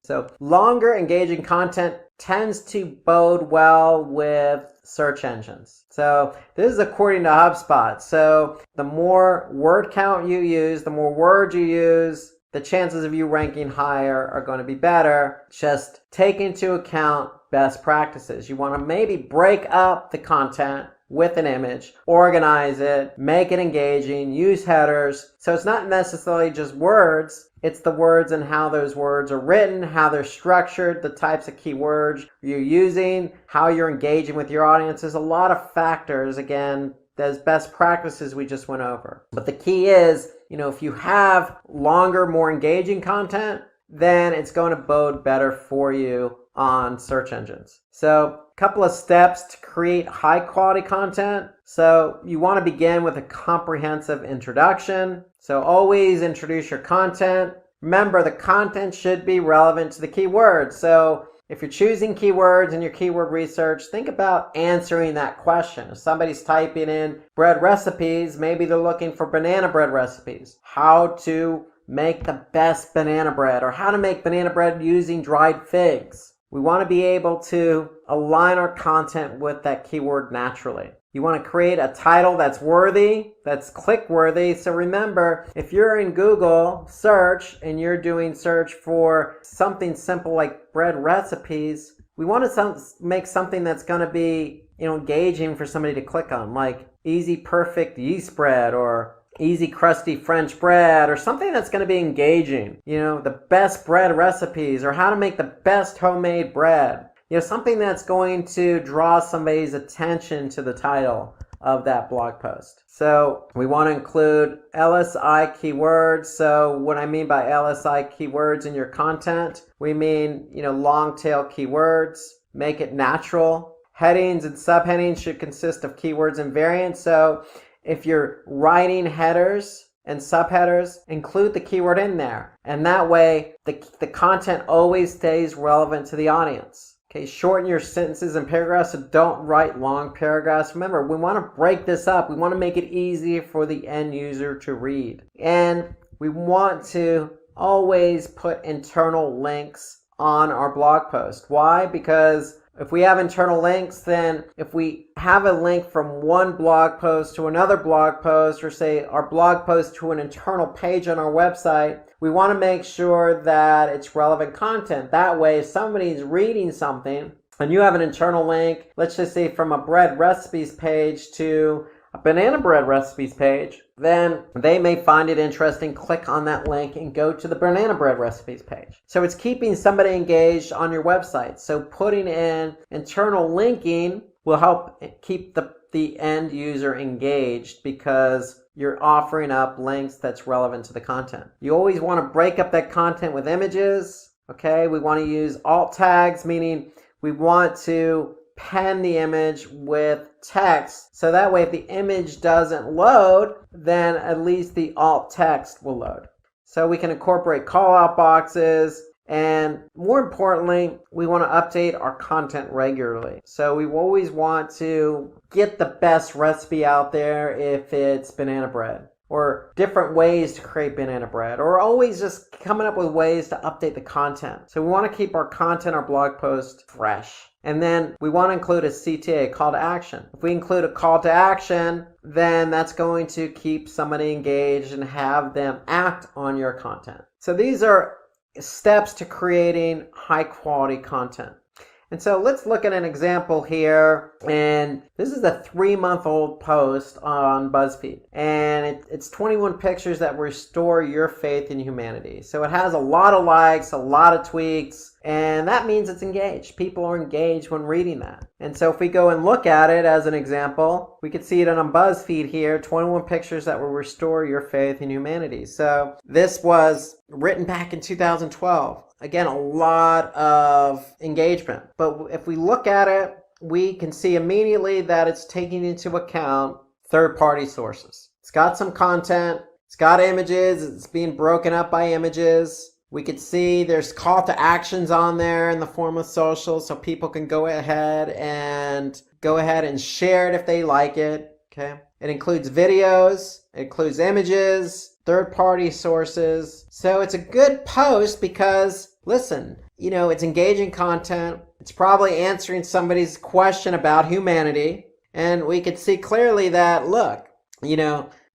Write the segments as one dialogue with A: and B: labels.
A: So longer engaging content tends to bode well with search engines. So this is according to HubSpot. So the more word count you use, the more words you use, the chances of you ranking higher are going to be better. Just take into account best practices. You want to maybe break up the content with an image, organize it, make it engaging, use headers. So it's not necessarily just words, it's the words and how those words are written, how they're structured, the types of keywords you're using, how you're engaging with your audience. There's a lot of factors, again, those best practices we just went over. But the key is, if you have longer, more engaging content, then it's going to bode better for you on search engines. So a couple of steps to create high quality content. So you want to begin with a comprehensive introduction. So always introduce your content. Remember, the content should be relevant to the keywords. So if you're choosing keywords in your keyword research, think about answering that question. If somebody's typing in bread recipes, maybe they're looking for banana bread recipes. How to make the best banana bread, or how to make banana bread using dried figs. We want to be able to align our content with that keyword naturally. You want to create a title that's worthy, that's click-worthy. So remember, if you're in Google search and you're doing search for something simple like bread recipes, we want to make something that's going to be, engaging for somebody to click on, like easy perfect yeast bread or easy crusty French bread, or something that's going to be engaging. The best bread recipes, or how to make the best homemade bread. Something that's going to draw somebody's attention to the title of that blog post. So we want to include LSI keywords. So what I mean by LSI keywords in your content, we mean, long tail keywords. Make it natural. Headings and subheadings should consist of keywords and variants. So if you're writing headers and subheaders, include the keyword in there. And that way, the content always stays relevant to the audience. Okay, shorten your sentences and paragraphs, so don't write long paragraphs. Remember, we want to break this up. We want to make it easy for the end user to read. And we want to always put internal links on our blog post. Why? Because if we have internal links, then if we have a link from one blog post to another blog post, or say our blog post to an internal page on our website, we want to make sure that it's relevant content. That way, if somebody's reading something and you have an internal link, let's just say from a bread recipes page to a banana bread recipes page, then they may find it interesting, click on that link and go to the banana bread recipes page. So it's keeping somebody engaged on your website. So putting in internal linking will help keep the end user engaged, because you're offering up links that's relevant to the content. You always want to break up that content with images. Okay, we want to use alt tags, meaning we want to pen the image with text, so that way if the image doesn't load, then at least the alt text will load. So we can incorporate call out boxes, and more importantly, we want to update our content regularly. So we always want to get the best recipe out there if it's banana bread, or different ways to create banana bread, or always just coming up with ways to update the content. So we want to keep our content, our blog post fresh. And then we want to include a CTA, call to action. If we include a call to action, then that's going to keep somebody engaged and have them act on your content. So these are steps to creating high quality content. And so let's look at an example here. And this is a 3-month-old post on BuzzFeed. And it's 21 pictures that restore your faith in humanity. So it has a lot of likes, a lot of tweets, and that means it's engaged. People are engaged when reading that. And so if we go and look at it as an example, we could see it on BuzzFeed here, 21 pictures that will restore your faith in humanity. So this was written back in 2012. Again, a lot of engagement. But if we look at it, we can see immediately that it's taking into account third-party sources. It's got some content, it's got images, it's being broken up by images. We could see there's call to actions on there in the form of social, so people can go ahead and share it if they like it. Okay. It includes videos, it includes images, third-party sources. So it's a good post because, listen, it's engaging content. It's probably answering somebody's question about humanity. And we could see clearly that, look,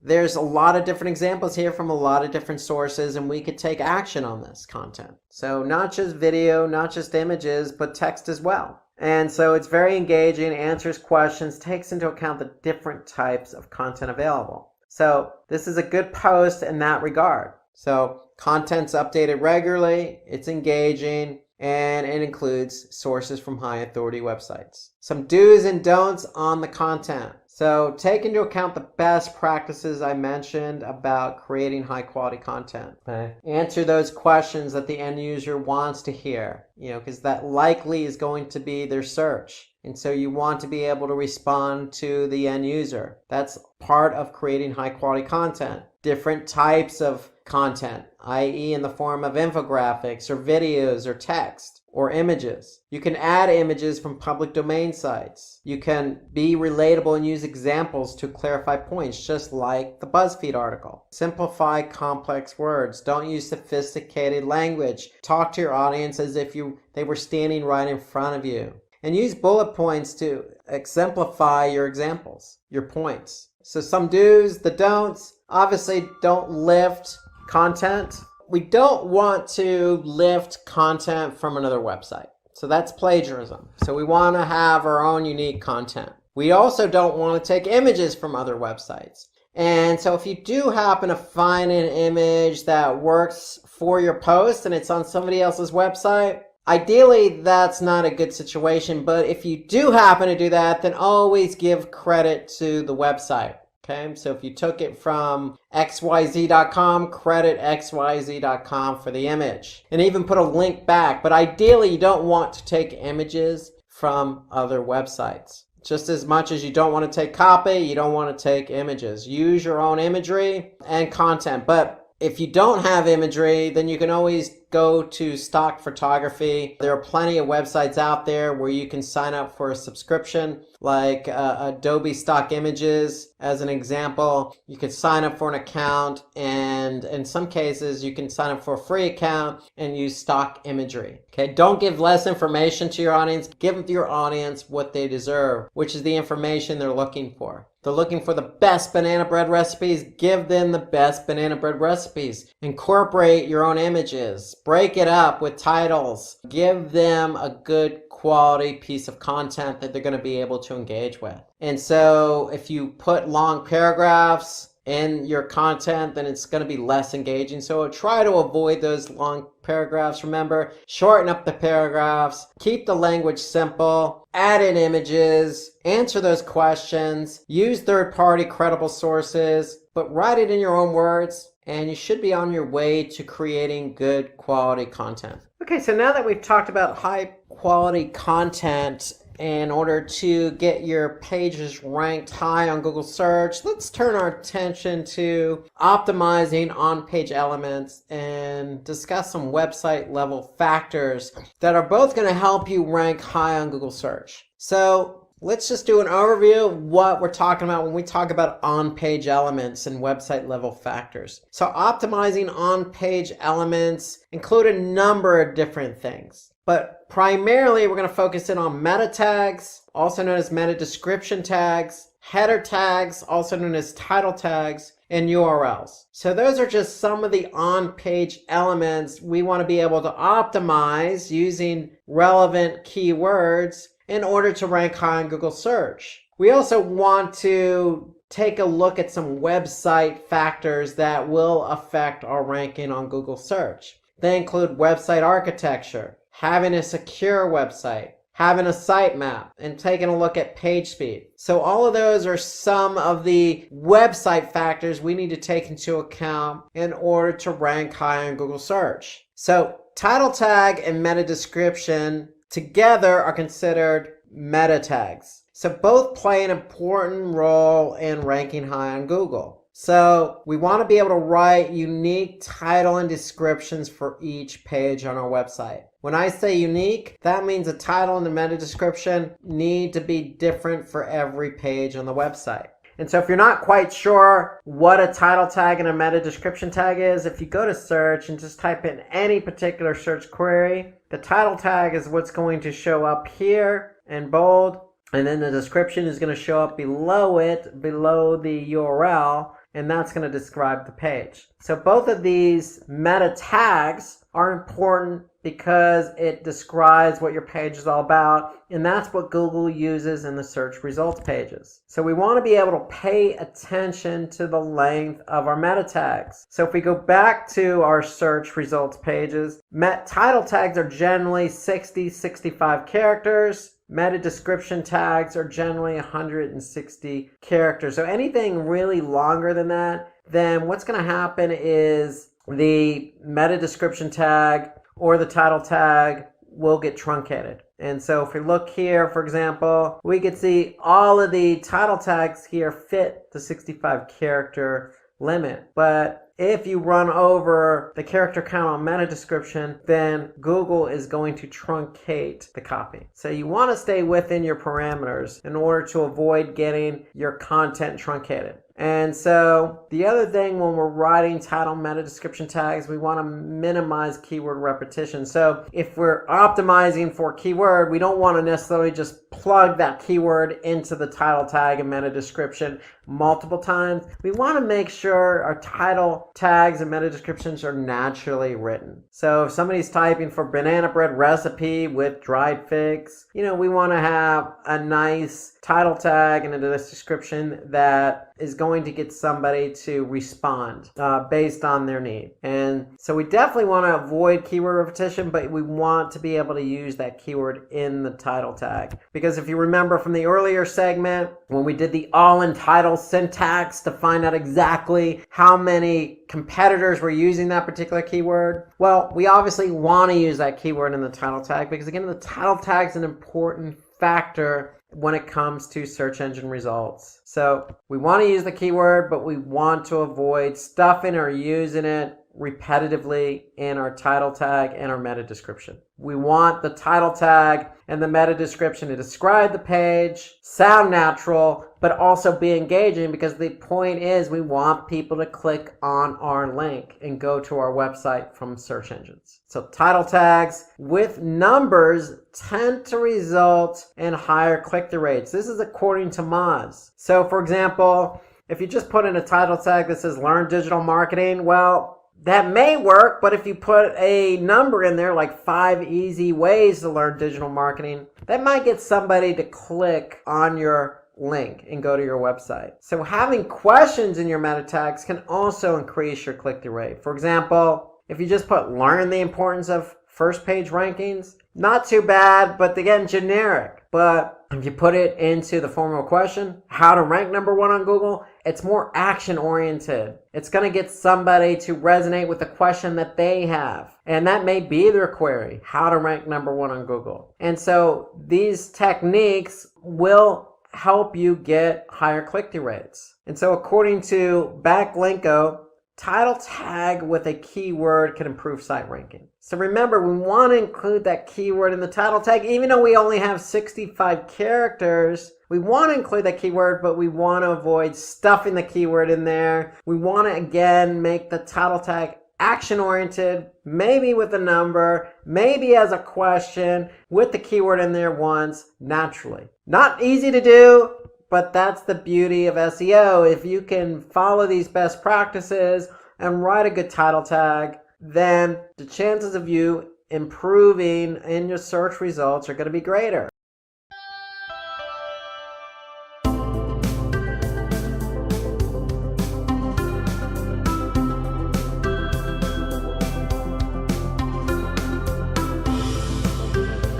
A: there's a lot of different examples here from a lot of different sources, and we could take action on this content. So not just video, not just images, but text as well. And so it's very engaging, answers questions, takes into account the different types of content available. So this is a good post in that regard. So content's updated regularly, it's engaging, and it includes sources from high authority websites. Some do's and don'ts on the content. So take into account the best practices I mentioned about creating high quality content. Okay. Answer those questions that the end user wants to hear, because that likely is going to be their search. And so you want to be able to respond to the end user. That's part of creating high quality content. Different types of content, i.e. in the form of infographics or videos or text or images. You can add images from public domain sites. You can be relatable and use examples to clarify points, just like the BuzzFeed article. Simplify complex words. Don't use sophisticated language. Talk to your audience as if they were standing right in front of you. And use bullet points to exemplify your examples, your points. So some do's, the don'ts. Obviously, don't lift content. We don't want to lift content from another website. So that's plagiarism. So we want to have our own unique content. We also don't want to take images from other websites. And so if you do happen to find an image that works for your post and it's on somebody else's website, ideally that's not a good situation. But if you do happen to do that, then always give credit to the website. Okay, so if you took it from xyz.com, credit xyz.com for the image. And even put a link back. But ideally, you don't want to take images from other websites. Just as much as you don't want to take copy, you don't want to take images. Use your own imagery and content. But if you don't have imagery, then you can always go to stock photography. There are plenty of websites out there where you can sign up for a subscription, like Adobe Stock Images as an example. You could sign up for an account, and in some cases you can sign up for a free account and use stock imagery. Okay, don't give less information to your audience. Give your audience what they deserve, which is the information they're looking for. They're looking for the best banana bread recipes. Give them the best banana bread recipes. Incorporate your own images. Break it up with titles. Give them a good quality piece of content that they're going to be able to engage with. And so if you put long paragraphs in your content, then it's going to be less engaging. So try to avoid those long paragraphs. Remember, shorten up the paragraphs, keep the language simple, add in images, answer those questions, use third-party credible sources, but write it in your own words, and you should be on your way to creating good quality content. Okay, so now that we've talked about high quality content in order to get your pages ranked high on Google search, let's turn our attention to optimizing on-page elements and discuss some website level factors that are both going to help you rank high on Google search. So let's just do an overview of what we're talking about when we talk about on-page elements and website level factors. So optimizing on-page elements include a number of different things. But primarily, we're going to focus in on meta tags, also known as meta description tags, header tags, also known as title tags, and URLs. So those are just some of the on-page elements we want to be able to optimize using relevant keywords in order to rank high on Google search. We also want to take a look at some website factors that will affect our ranking on Google search. They include website architecture, having a secure website, having a sitemap, and taking a look at page speed. So all of those are some of the website factors we need to take into account in order to rank high on Google search. So title tag and meta description together are considered meta tags. So both play an important role in ranking high on Google. So we want to be able to write unique title and descriptions for each page on our website. When I say unique, that means the title and the meta description need to be different for every page on the website. And so if you're not quite sure what a title tag and a meta description tag is, if you go to search and just type in any particular search query, the title tag is what's going to show up here in bold, and then the description is going to show up below it, below the URL, and that's going to describe the page. So both of these meta tags are important because it describes what your page is all about, and that's what Google uses in the search results pages. So we want to be able to pay attention to the length of our meta tags. So if we go back to our search results pages, title tags are generally 65 characters. Meta description tags are generally 160 characters. So anything really longer than that, then what's going to happen is the meta description tag or the title tag will get truncated. And so if we look here, for example, we can see all of the title tags here fit the 65 character limit. But if you run over the character count on meta description, then Google is going to truncate the copy. So you want to stay within your parameters in order to avoid getting your content truncated. And so the other thing when we're writing title meta description tags, we want to minimize keyword repetition. So if we're optimizing for keyword, we don't want to necessarily just plug that keyword into the title tag and meta description multiple times. We want to make sure our title tags and meta descriptions are naturally written. So if somebody's typing for banana bread recipe with dried figs, we want to have a nice title tag and a description that is going to get somebody to respond based on their need. And so we definitely want to avoid keyword repetition, but we want to be able to use that keyword in the title tag. Because if you remember from the earlier segment, when we did the all-in title syntax to find out exactly how many competitors were using that particular keyword, well, we obviously want to use that keyword in the title tag because, again, the title tag is an important factor when it comes to search engine results. So we want to use the keyword, but we want to avoid stuffing or using it repetitively in our title tag and our meta description. We want the title tag and the meta description to describe the page, sound natural, but also be engaging, because the point is we want people to click on our link and go to our website from search engines. So title tags with numbers tend to result in higher click-through rates. This is according to Moz. So for example, if you just put in a title tag that says learn digital marketing, well, that may work, but if you put a number in there like 5 easy ways to learn digital marketing, that might get somebody to click on your link and go to your website. So having questions in your meta tags can also increase your click-through rate. For example, if you just put learn the importance of first page rankings, not too bad, but again, generic. But if you put it into the form of a question, how to rank number 1 on Google, it's more action oriented. It's going to get somebody to resonate with the question that they have. And that may be their query, how to rank number 1 on Google. And so these techniques will help you get higher click-through rates. And so according to Backlinko, title tag with a keyword can improve site ranking. So remember, we want to include that keyword in the title tag. Even though we only have 65 characters, we want to include that keyword, but we want to avoid stuffing the keyword in there. We want to, again, make the title tag action-oriented, maybe with a number, maybe as a question, with the keyword in there once, naturally. Not easy to do, but that's the beauty of SEO. If you can follow these best practices and write a good title tag, then the chances of you improving in your search results are going to be greater.